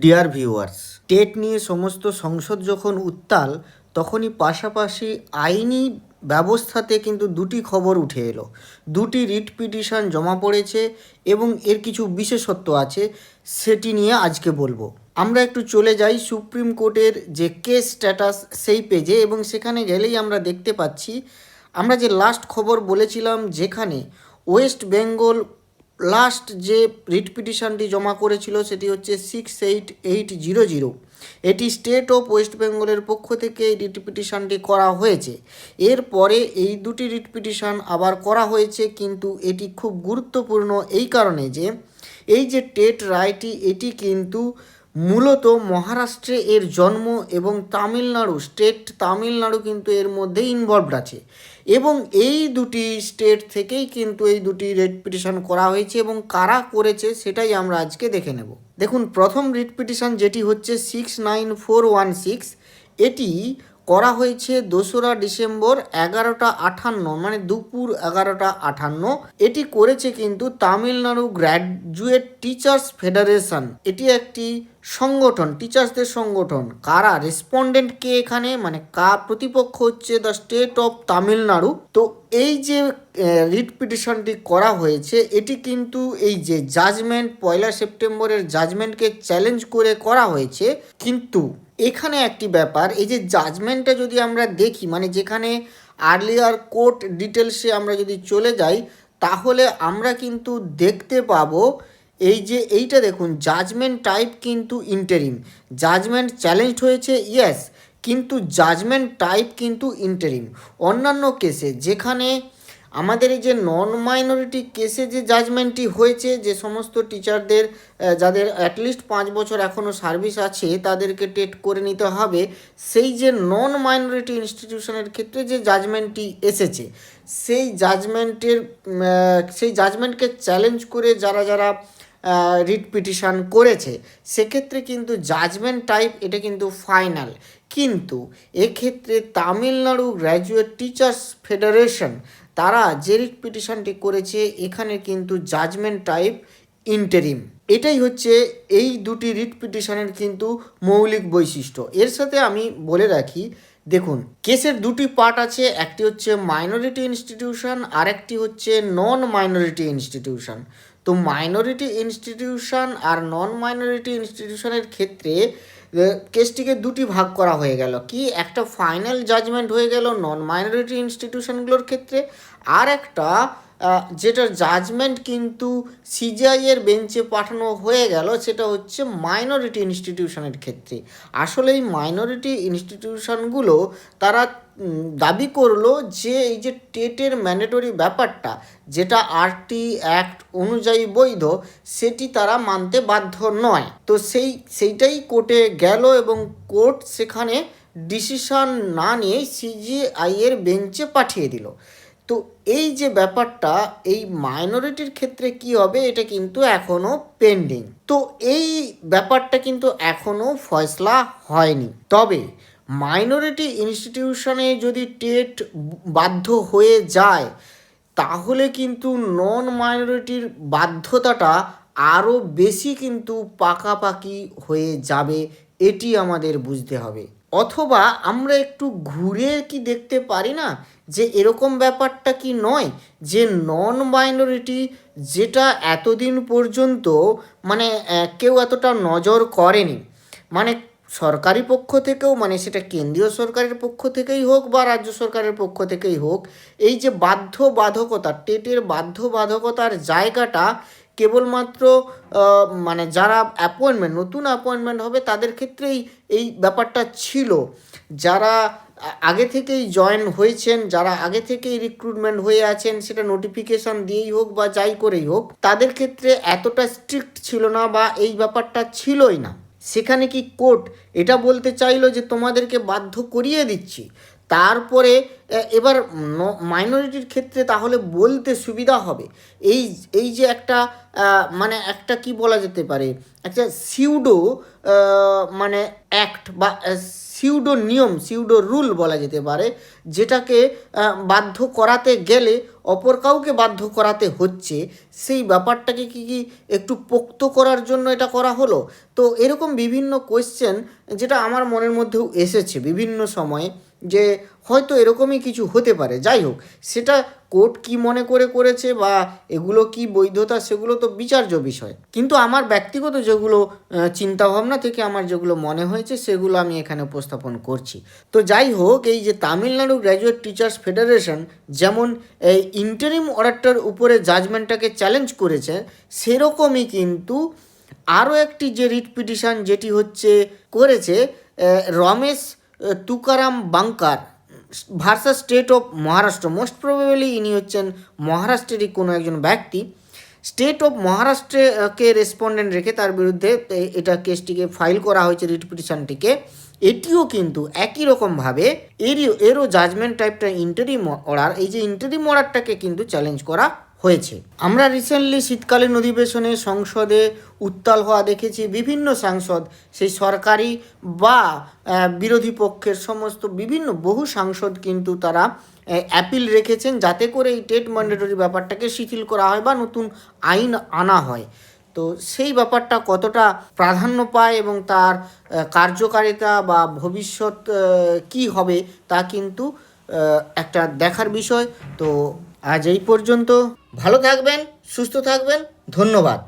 Dear viewers, TET নিয়ে সমস্ত সংসদ যখন উত্তাল, তখনই পাশাপাশি আইনি ব্যবস্থাতে কিন্তু দুটি খবর উঠে এলো। দুটি রিট পিটিশন জমা পড়েছে এবং এর কিছু বিশেষত্ব আছে, সেটি নিয়ে আজকে বলবো। আমরা একটু চলে যাই সুপ্রিম কোর্টের যে কেস স্ট্যাটাস সেই পেজে, এবং সেখানে গেলেই আমরা দেখতে পাচ্ছি আমরা যে লাস্ট খবর বলেছিলাম, যেখানে ওয়েস্ট বেঙ্গল লাস্ট যে রিট পিটিশনটি জমা করেছিল সেটি হচ্ছে 68800। এটি স্টেট অফ ওয়েস্ট বেঙ্গলের পক্ষ থেকে এই রিট পিটিশনটি করা হয়েছে। এরপরে এই দুটি রিট পিটিশন আবার করা হয়েছে, কিন্তু এটি খুব গুরুত্বপূর্ণ এই কারণে যে এই যে টেট রায়টি, এটি কিন্তু মূলত মহারাষ্ট্রে এর জন্ম, এবং তামিলনাড়ু স্টেট, তামিলনাড়ু কিন্তু এর মধ্যে ইনভলভড আছে, এবং এই দুটি স্টেট থেকেই কিন্তু এই দুটি রিট পিটিশন করা হয়েছে, এবং কারা করেছে সেটাই আমরা আজকে দেখে নেব। দেখুন, প্রথম রিট পিটিশন যেটি হচ্ছে 69416, এটি করা হয়েছে 2রা ডিসেম্বর 11:58, মানে দুপুর 11:58। এটি করেছে কিন্তু তামিলনাড়ু গ্র্যাজুয়েট টিচার্স ফেডারেশন। এটি একটি সংগঠন, টিচার্সদের সংগঠন। কারা রেসপন্ডেন্ট কে এখানে, মানে কার প্রতিপক্ষ হচ্ছে দ্য স্টেট অফ তামিলনাড়ু। তো এই যে রিট পিটিশনটি করা হয়েছে, এটি কিন্তু এই যে জাজমেন্ট 1 সেপ্টেম্বরের জাজমেন্টকে চ্যালেঞ্জ করে করা হয়েছে। কিন্তু এখানে একটি ব্যাপার, এই যে জাজমেন্টটা যদি আমরা দেখি, মানে যেখানে আর্লিয়ার কোর্ট ডিটেলসে আমরা যদি চলে যাই, তাহলে আমরা কিন্তু দেখতে পাবো এই যে এইটা দেখুন, জাজমেন্ট টাইপ কিন্তু ইন্টারিম। জাজমেন্ট চ্যালেঞ্জড হয়েছে, ইয়েস, কিন্তু জাজমেন্ট টাইপ কিন্তু ইন্টারিম। অন্যান্য কেসে যেখানে আমাদের এই যে নন মাইনরিটি কেসে যে জাজমেন্টটি হয়েছে, যে সমস্ত টিচারদের যাদের অ্যাটলিস্ট 5 বছর এখনও সার্ভিস আছে তাদেরকে টেট করে নিতে হবে, সেই যে নন মাইনরিটি ইনস্টিটিউশনের ক্ষেত্রে যে জাজমেন্টটি এসেছে, সেই জাজমেন্টকে চ্যালেঞ্জ করে যারা যারা রিট পিটিশন করেছে, সেক্ষেত্রে কিন্তু জাজমেন্ট টাইপ এটা কিন্তু ফাইনাল। কিন্তু এক্ষেত্রে তামিলনাড়ু গ্র্যাজুয়েট টিচার্স ফেডারেশন তারা যে রিট পিটিশনটি করেছে, এখানে কিন্তু জাজমেন্ট টাইপ ইন্টারিম। এটাই হচ্ছে এই দুটি রিট পিটিশনের কিন্তু মৌলিক বৈশিষ্ট্য। এর সাথে আমি বলে রাখি, দেখুন, কেসের দুটি পার্ট আছে, একটি হচ্ছে মাইনরিটি ইনস্টিটিউশন, আর একটি হচ্ছে নন মাইনরিটি ইনস্টিটিউশন। তো মাইনরিটি ইনস্টিটিউশন আর নন মাইনরিটি ইনস্টিটিউশনের ক্ষেত্রে কেসটিকে দুটি ভাগ করা হয়ে গেল। কি, একটা ফাইনাল জাজমেন্ট হয়ে গেল নন মাইনরিটি ইনস্টিটিউশনগুলোর ক্ষেত্রে, আর একটা যেটা জাজমেন্ট কিন্তু সিজিআই এর বেঞ্চে পাঠানো হয়ে গেল, সেটা হচ্ছে মাইনরিটি ইনস্টিটিউশনের ক্ষেত্রে। আসলে এই মাইনরিটি ইনস্টিটিউশনগুলো তারা দাবি করলো যে এই যে টেটের ম্যান্ডেটরি ব্যাপারটা, যেটা আরটি অ্যাক্ট অনুযায়ী বৈধ, সেটি তারা মানতে বাধ্য নয়। তো সেইটাই কোর্টে গেল, এবং কোর্ট সেখানে ডিসিশন না নিয়ে সিজিআই এর বেঞ্চে পাঠিয়ে দিল। তো এই যে ব্যাপারটা, এই মাইনরিটির ক্ষেত্রে কি হবে, এটা কিন্তু এখনও পেন্ডিং। তো এই ব্যাপারটা কিন্তু এখনও ফয়সলা হয়নি। তবে মাইনরিটি ইনস্টিটিউশনে যদি টেট বাধ্য হয়ে যায়, তাহলে কিন্তু নন মাইনরিটির বাধ্যতাটা আরও বেশি কিন্তু পাকাপাকি হয়ে যাবে, এটি আমাদের বুঝতে হবে। অথবা আমরা একটু ঘুরে কি দেখতে পারি না, যে এরকম ব্যাপারটা কি নয় যে নন মাইনরিটি, যেটা এতদিন পর্যন্ত মানে কেউ এতটা নজর করেনি, মানে সরকারি পক্ষ থেকেও, মানে সেটা কেন্দ্রীয় সরকারের পক্ষ থেকেই হোক বা রাজ্য সরকারের পক্ষ থেকেই হোক, এই যে বাধ্যবাধকতা, টেটের বাধ্যবাধকতার জায়গাটা কেবলমাত্র মানে যারা নতুন অ্যাপয়েন্টমেন্ট হবে তাদের ক্ষেত্রেই এই ব্যাপারটা ছিল। যারা আগে থেকেই জয়েন হয়েছেন, যারা আগে থেকেই রিক্রুটমেন্ট হয়ে আছেন, সেটা নোটিফিকেশন দিয়েই হোক বা যাই করেই হোক, তাদের ক্ষেত্রে এতটা স্ট্রিক্ট ছিল না, বা এই ব্যাপারটা ছিলই না। সেখানে কি কোর্ট এটা বলতে চাইলো যে তোমাদেরকে বাধ্য করিয়ে দিচ্ছি? তারপরে এবার মাইনরিটির ক্ষেত্রে তাহলে বলতে সুবিধা হবে, এই যে একটা মানে একটা কি বলা যেতে পারে, একটা সিউডো মানে অ্যাক্ট বা সিউডো নিয়ম, সিউডো রুল বলা যেতে পারে, যেটাকে বাধ্য করাতে গেলে অপর কাউকে বাধ্য করাতে হচ্ছে, সেই ব্যাপারটাকে কি একটু পোক্ত করার জন্য এটা করা হলো? তো এরকম বিভিন্ন কোয়েশ্চেন যেটা আমার মনের মধ্যেও এসেছে বিভিন্ন সময়ে, যে হয়তো এরকমই কিছু হতে পারে। যাই হোক, সেটা কোর্ট কি মনে করে করেছে বা এগুলো কি বৈধতা, সেগুলো তো বিচার্য বিষয়। কিন্তু আমার ব্যক্তিগত যেগুলো চিন্তাভাবনা থেকে আমার যেগুলো মনে হয়েছে, সেগুলো আমি এখানে উপস্থাপন করছি। তো যাই হোক, এই যে তামিলনাড়ু গ্র্যাজুয়েট টিচার্স ফেডারেশন যেমন এই ইন্টারিম অর্ডারটার উপরে জাজমেন্টটাকে চ্যালেঞ্জ করেছে, সেরকমই কিন্তু আরও একটি যে রিট পিটিশন যেটি হচ্ছে করেছে Ramesh Tukaram Bankar versus state of Maharashtra. Most probably ইনি হচ্ছেন মহারাষ্ট্রেরই কোনো একজন ব্যক্তি। স্টেট অফ মহারাষ্ট্রকে রেসপন্ডেন্ট রেখে তার বিরুদ্ধে এটা কেসটিকে ফাইল করা হয়েছে, রিট পিটিশনটিকে। এটিও কিন্তু একই রকমভাবে এরও জাজমেন্ট টাইপটা ইন্টারিম অর্ডার, এই যে ইন্টারিম অর্ডারটাকে কিন্তু চ্যালেঞ্জ করা হয়েছে। আমরা রিসেন্টলি শীতকালীন অধিবেশনে সংসদে উত্তাল হওয়া দেখেছি। বিভিন্ন সাংসদ, সেই সরকারি বা বিরোধী পক্ষের সমস্ত বহু সাংসদ কিন্তু তারা অ্যাপিল রেখেছেন যাতে করে এই টেট ম্যান্ডেটরি ব্যাপারটাকে শিথিল করা হয় বা নতুন আইন আনা হয়। তো সেই ব্যাপারটা কতটা প্রাধান্য পায় এবং তার কার্যকারিতা বা ভবিষ্যৎ কি হবে, তা কিন্তু একটা দেখার বিষয়। তো আজ এই পর্যন্ত। ভালো থাকবেন, সুস্থ থাকবেন, ধন্যবাদ।